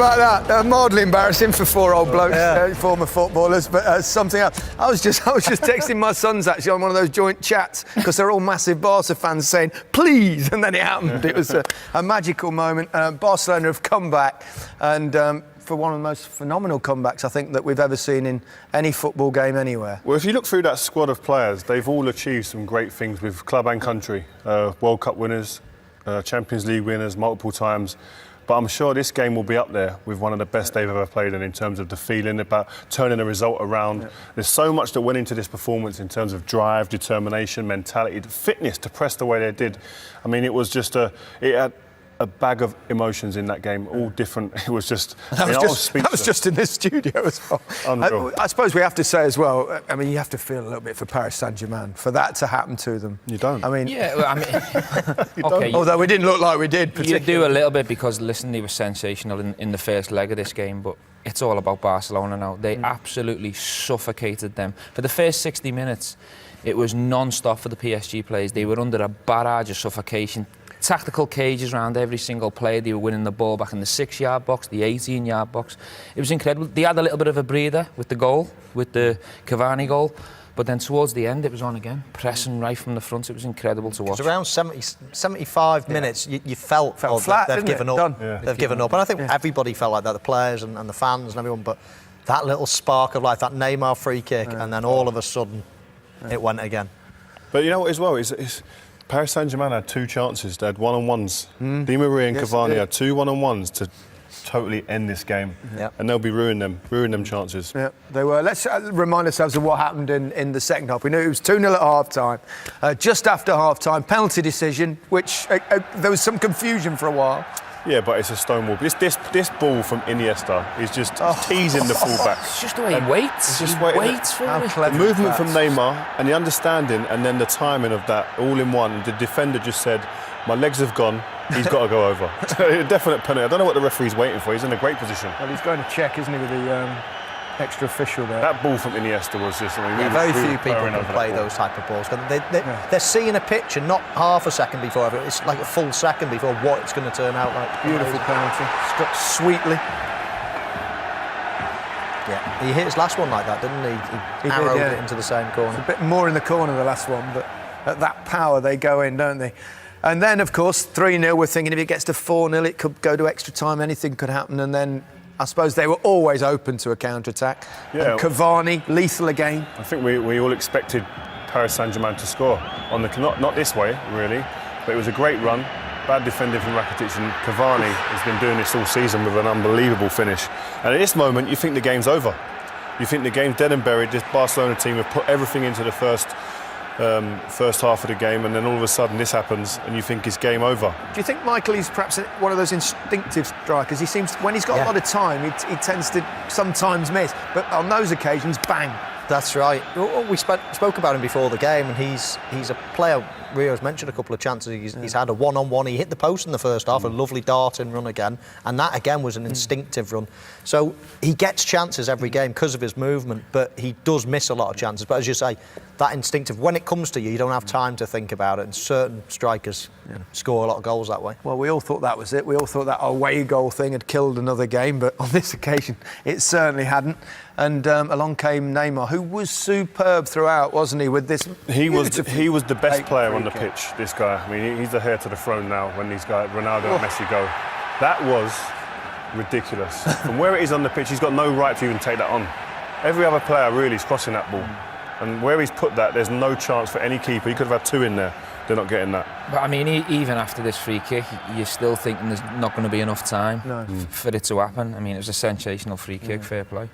about that. Mildly embarrassing for four old blokes, former footballers, but something else. I was just texting my sons actually on one of those joint chats because they're all massive Barca fans saying please, and then it happened. It was a magical moment. Barcelona have come back and. For one of the most phenomenal comebacks I think that we've ever seen in any football game anywhere. Well, if you look through that squad of players, they've all achieved some great things with club and country. World Cup winners, Champions League winners multiple times. But I'm sure this game will be up there with one of the best they've ever played in terms of the feeling about turning a result around. Yeah. There's so much that went into this performance in terms of drive, determination, mentality, fitness to press the way they did. I mean, it was just it had a bag of emotions in that game, all different. It was just... That was just in this studio as well. I suppose we have to say as well, I mean, you have to feel a little bit for Paris Saint-Germain, for that to happen to them. You don't. I mean... Yeah, well, I mean... okay, although we didn't look like we did, particularly. You do a little bit because, listen, they were sensational in the first leg of this game, but it's all about Barcelona now. They absolutely suffocated them. For the first 60 minutes, it was non-stop for the PSG players. They were under a barrage of suffocation. Tactical cages around every single player. They were winning the ball back in the 6-yard box, the 18-yard box. It was incredible. They had a little bit of a breather with the goal, with the Cavani goal, but then towards the end it was on again, pressing right from the front. It was incredible to watch. It was around 75 minutes. You felt flat, they've given up. Yeah. They've given up, and I think everybody felt like that, the players and the fans and everyone. But that little spark of life, that Neymar free kick, and then all of a sudden it went again. But you know what as well is Paris Saint-Germain had two chances. They had one-on-ones. Di Maria and Cavani had two one-on-ones to totally end this game. Yep. And they'll be ruining them chances. Yeah, they were. Let's remind ourselves of what happened in the second half. We knew it was 2-0 at half-time. Just after half-time, penalty decision, which there was some confusion for a while. Yeah, but it's a stonewall. This ball from Iniesta is just teasing the fullback. It's just the way he waits. He waits for it. The movement from Neymar and the understanding and then the timing of that all in one. The defender just said, my legs have gone, he's got to go over. A definite penalty. I don't know what the referee's waiting for. He's in a great position. Well, he's going to check, isn't he, with the extra official there. That ball from Iniesta was just... I mean, very few people can play those type of balls. They're seeing a picture, not half a second before, it's like a full second before what it's going to turn out like. Beautiful penalty. Struck sweetly. Yeah, he hit his last one like that, didn't he? He arrowed it into the same corner. It's a bit more in the corner, the last one, but at that power they go in, don't they? And then, of course, 3-0, we're thinking if it gets to 4-0, it could go to extra time, anything could happen, and then I suppose they were always open to a counter-attack. Yeah. And Cavani, lethal again. I think we all expected Paris Saint-Germain to score. Not this way, really, but it was a great run. Bad defending from Rakitic, and Cavani has been doing this all season with an unbelievable finish. And at this moment, you think the game's over. You think the game's dead and buried. This Barcelona team have put everything into the first half of the game, and then all of a sudden this happens and you think it's game over. Do you think Michael is perhaps one of those instinctive strikers? He seems, when he's got a lot of time, he tends to sometimes miss, but on those occasions, bang. That's right. We spoke about him before the game, and he's a player. Rio's mentioned a couple of chances. He's had a one-on-one. He hit the post in the first half, a lovely darting run again, and that again was an instinctive run. So he gets chances every game because of his movement, but he does miss a lot of chances. But as you say, that instinctive, when it comes to you, you don't have time to think about it, and certain strikers score a lot of goals that way. Well, we all thought that was it. We all thought that away goal thing had killed another game, but on this occasion, it certainly hadn't. And along came Neymar, who was superb throughout, wasn't he? With this, he was the best player on the pitch. This guy, I mean, he's the heir to the throne now. When these guys, Ronaldo and Messi, go, that was ridiculous. From where it is on the pitch, he's got no right to even take that on. Every other player really is crossing that ball, and where he's put that, there's no chance for any keeper. He could have had two in there. They're not getting that. But I mean, even after this free kick, you're still thinking there's not going to be enough time for it to happen. I mean, it was a sensational free kick, fair play.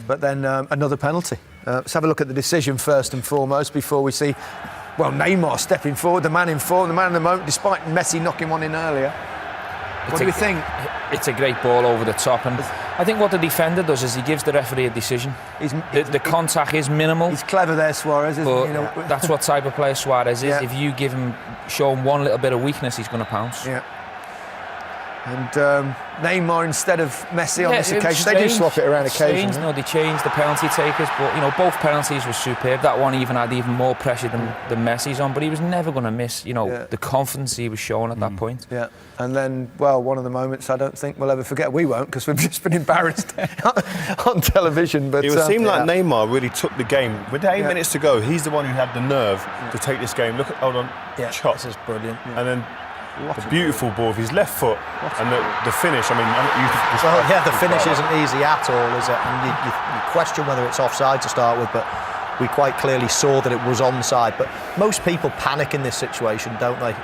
But then another penalty. Let's have a look at the decision first and foremost before we see, well, Neymar stepping forward, the man in form, the man in the moment, despite Messi knocking one in earlier. What do you think? It's a great ball over the top, and I think what the defender does is he gives the referee a decision. The contact is minimal. He's clever there, Suarez, isn't he? That's what type of player Suarez is. If you show him one little bit of weakness, he's going to pounce. Yeah. And Neymar instead of Messi on this it was occasion. They do strange. swap it around occasionally. Strange, no, they changed the penalty takers, but both penalties were superb. That one even had even more pressure than Messi's on, but he was never going to miss. The confidence he was showing at that point. Yeah, and then, well, one of the moments I don't think we'll ever forget. We won't, because we've just been embarrassed on television. But it would seem like Neymar really took the game. With 8 minutes to go, he's the one who had the nerve to take this game. Look at, hold on, chop. This is brilliant. And then the beautiful ball with his left foot and the finish. I mean, the finish isn't easy at all, is it? And you question whether it's offside to start with, but we quite clearly saw that it was onside. But most people panic in this situation, don't they?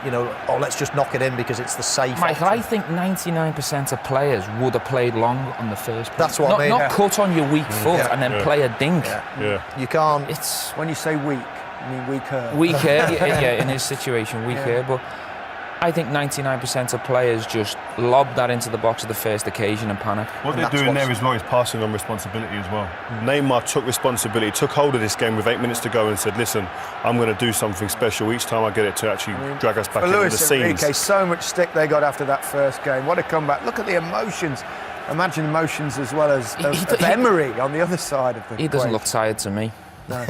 Let's just knock it in because it's the safe Michael, option. I think 99% of players would have played long on the first point. That's what I mean. Not cut on your weak foot and then play a dink. You can't. It's when you say weak, I mean weaker. Weaker, in his situation, weaker. But I think 99% of players just lob that into the box at the first occasion and panic. What they're doing there as well is passing on responsibility as well. Neymar took responsibility, took hold of this game with 8 minutes to go and said, listen, I'm going to do something special each time I get it to actually drag us back into the scenes. Enrique, so much stick they got after that first game. What a comeback. Look at the emotions. Imagine emotions as well as of Emery on the other side of the He doesn't look tired to me. No.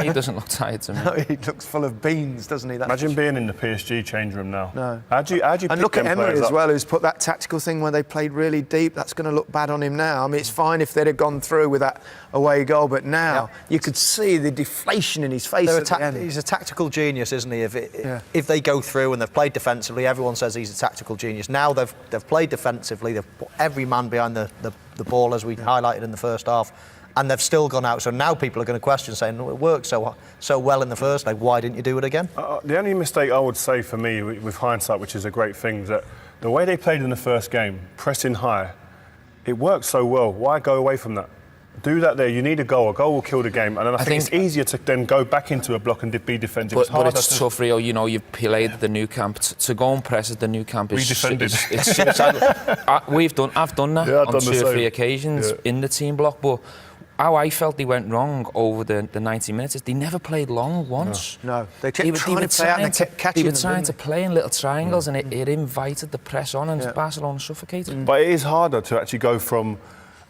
He doesn't look tired to me. No, he looks full of beans, doesn't he? Imagine being in the PSG change room now. No. How do you and pick look at them Emery players as up? well, who's put that tactical thing where they played really deep. That's going to look bad on him now. I mean, it's fine if they'd have gone through with that away goal, but now you could see the deflation in his face at the end. He's a tactical genius, isn't he? If they go through and they've played defensively, everyone says he's a tactical genius. Now they've played defensively, they've put every man behind the ball, as we highlighted in the first half. And they've still gone out. So now people are going to question, saying, it worked so well in the first leg, why didn't you do it again? The only mistake I would say for me, with hindsight, which is a great thing, is that the way they played in the first game, pressing high, it worked so well. Why go away from that? Do that there. You need a goal. A goal will kill the game. And then I think it's easier to then go back into a block and be defensive. But it's tough, Rio. You've played the new camp. To go and press at the new camp is it's suicidal. I've done that on 2 or 3 occasions in the team block, but how I felt they went wrong over the 90 minutes is they never played long once. No. They kept trying to play out and they kept catching them. They were trying to play in little triangles and it invited the press on and Barcelona suffocated. But it is harder to actually go from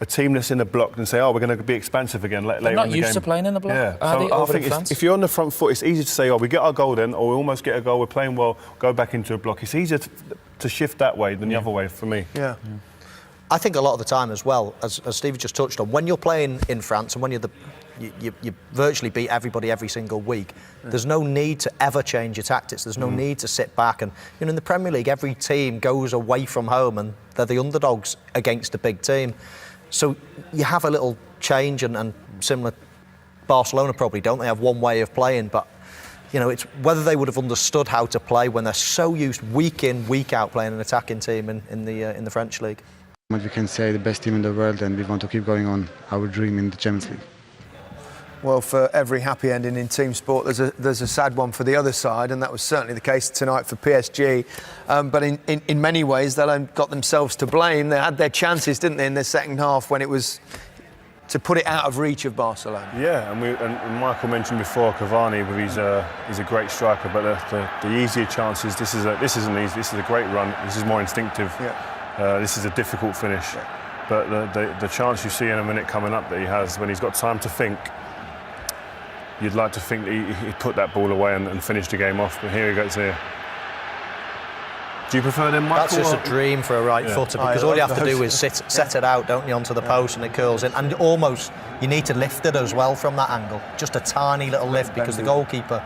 a team that's in the block and say, we're going to be expansive again later in the game. They're not used to playing in the block. Yeah. Are they I over think in France? if you're on the front foot, it's easy to say, we get our goal then, or we almost get a goal, we're playing well, go back into a block. It's easier to shift that way than the other way for me. Yeah. I think a lot of the time as well, as Steve just touched on, when you're playing in France and when you virtually beat everybody every single week, there's no need to ever change your tactics. There's no need to sit back. And in the Premier League, every team goes away from home and they're the underdogs against a big team. So you have a little change and similar. Barcelona probably don't. They have one way of playing, but it's whether they would have understood how to play when they're so used week in, week out playing an attacking team in the French league. We can say the best team in the world, and we want to keep going on our dream in the Champions League. Well, for every happy ending in team sport, there's a sad one for the other side, and that was certainly the case tonight for PSG. But in many ways, they got themselves to blame. They had their chances, didn't they, in the second half when it was to put it out of reach of Barcelona. Yeah, and Michael mentioned before Cavani, but he's a great striker. But the easier chances, this isn't easy. This is a great run. This is more instinctive. Yeah. This is a difficult finish. Yeah. But the chance you see in a minute coming up that he has when he's got time to think, you'd like to think that he'd put that ball away and finish the game off. But here he goes here. Do you prefer them, Michael? That's just a dream for a right footer because all you have to do is set it out, don't you, onto the post and it curls in. And almost you need to lift it as well from that angle. Just a tiny little lift because the goalkeeper.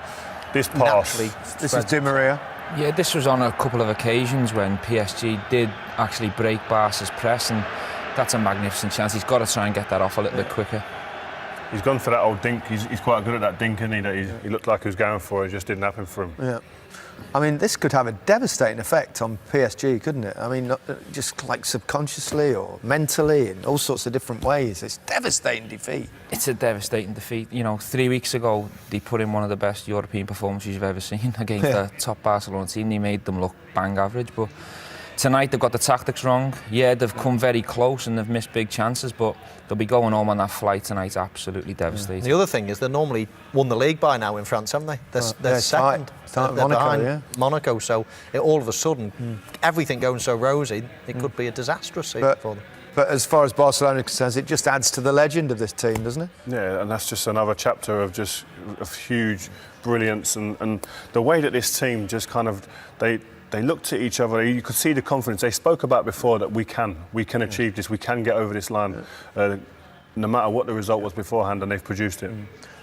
This pass. This is Di Maria. Yeah, this was on a couple of occasions when PSG did actually break Barca's press, and that's a magnificent chance. He's got to try and get that off a little bit quicker. He's gone for that old dink. He's quite good at that dink, isn't he? That he looked like he was going for. It just didn't happen for him. Yeah. I mean, this could have a devastating effect on PSG, couldn't it? I mean, just like subconsciously or mentally in all sorts of different ways. It's a devastating defeat. It's a devastating defeat. 3 weeks ago, they put in one of the best European performances you've ever seen against a top Barcelona team. They made them look bang average, but tonight they've got the tactics wrong. Yeah, they've come very close and they've missed big chances, but they'll be going home on that flight tonight absolutely devastated. The other thing is they normally won the league by now in France, haven't they? They're second. They're They're Monaco, behind yeah. Monaco, so all of a sudden, everything going so rosy, it could be a disastrous season for them. But as far as Barcelona is concerned, it just adds to the legend of this team, doesn't it? Yeah, and that's just another chapter of huge brilliance and the way that this team just kind of they looked at each other. You could see the confidence. They spoke about before that we can achieve this. We can get over this line, no matter what the result was beforehand, and they've produced it.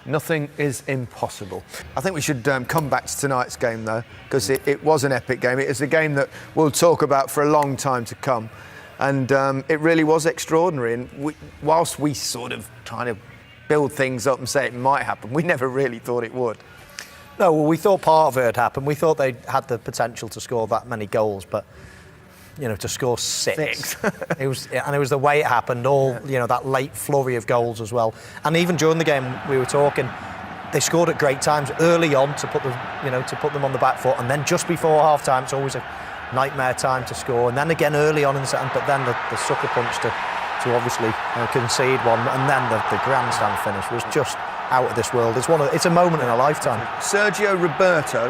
Nothing is impossible. I think we should come back to tonight's game, though, because it was an epic game. It is a game that we'll talk about for a long time to come. And it really was extraordinary. And whilst we sort of trying to build things up and say it might happen, we never really thought it would. No, well, we thought part of it had happened. We thought they had the potential to score that many goals, but to score six. it was the way it happened. That late flurry of goals as well. And even during the game, we were talking. They scored at great times early on to put them on the back foot, and then just before half time, it's always a nightmare time to score, and then again early on in the second, but then the sucker punch to obviously concede one, and then the grandstand finish was just out of this world. It's a moment in a lifetime. Sergio Roberto,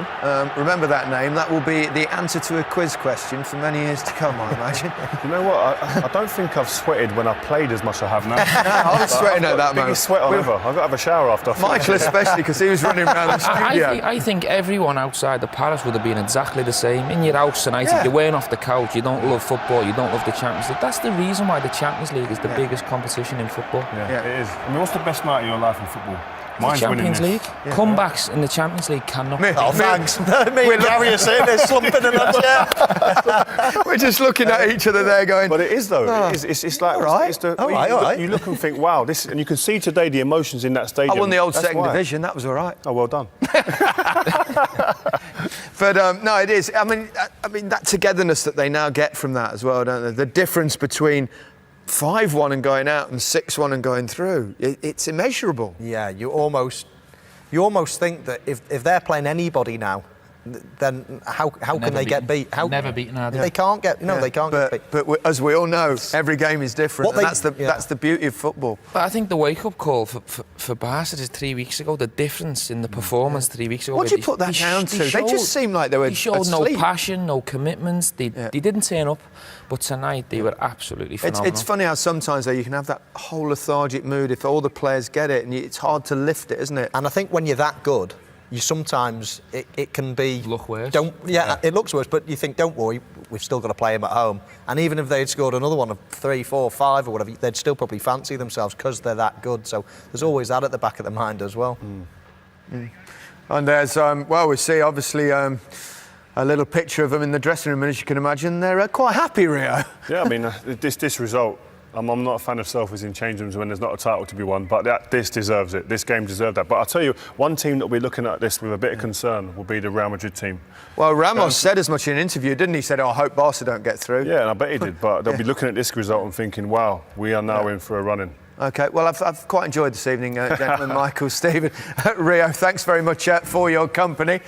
remember that name. That will be the answer to a quiz question for many years to come, I imagine. You know what? I don't think I've sweated when I played as much as I have now. I was sweating at that moment. Biggest sweat on ever. I've got to have a shower after. Michael especially, because he was running around the studio. I think everyone outside the Palace would have been exactly the same. In your house tonight, if you're wearing off the couch, you don't love football, you don't love the Champions League. That's the reason why the Champions League is the biggest competition in football. Yeah, it is. I mean, what's the best night of your life in football? Mine's Champions winning League. Comebacks in the Champions League cannot. Thanks. Me and Gary are sitting there slumping in that chair. We're just looking at each other there going... But it is, though. It's like... All right. All right. You look and think, wow, this... And you can see today the emotions in that stadium. I won the old second division. That was all right. Oh, well done. But no, it is. I mean, that togetherness that they now get from that as well, don't they? The difference between 5-1 and going out and 6-1 and going through, it's immeasurable. Yeah, you almost think that if they're playing anybody now, then how can they get beat? Never beaten, are they? They can't get they can't get beat. But as we all know, every game is different. And that's the beauty of football. But I think the wake-up call for Barca is 3 weeks ago. The difference in the performance 3 weeks ago. What do you put that down to? They just seemed like they were showed asleep. No passion, no commitments. They didn't turn up. But tonight they were absolutely phenomenal. It's funny how sometimes though you can have that whole lethargic mood if all the players get it, and it's hard to lift it, isn't it? And I think when you're that good, you sometimes it can be look worse. It looks worse, but you think, don't worry, we've still got to play them at home. And even if they'd scored another one of 3, 4, 5 or whatever, they'd still probably fancy themselves because they're that good. So there's always that at the back of the mind as well. And there's we see obviously a little picture of them in the dressing room, and as you can imagine, they're quite happy, Rio. Yeah, I mean, this result. I'm not a fan of selfies in change rooms when there's not a title to be won, but this deserves it. This game deserved that. But I'll tell you, one team that will be looking at this with a bit of concern will be the Real Madrid team. Well, Ramos said as much in an interview, didn't he? He said, I hope Barca don't get through. Yeah, and I bet he did. But they'll be looking at this result and thinking, wow, we are now in for a run-in. OK, well, I've quite enjoyed this evening, gentlemen, Michael, Stephen, Rio, thanks very much for your company.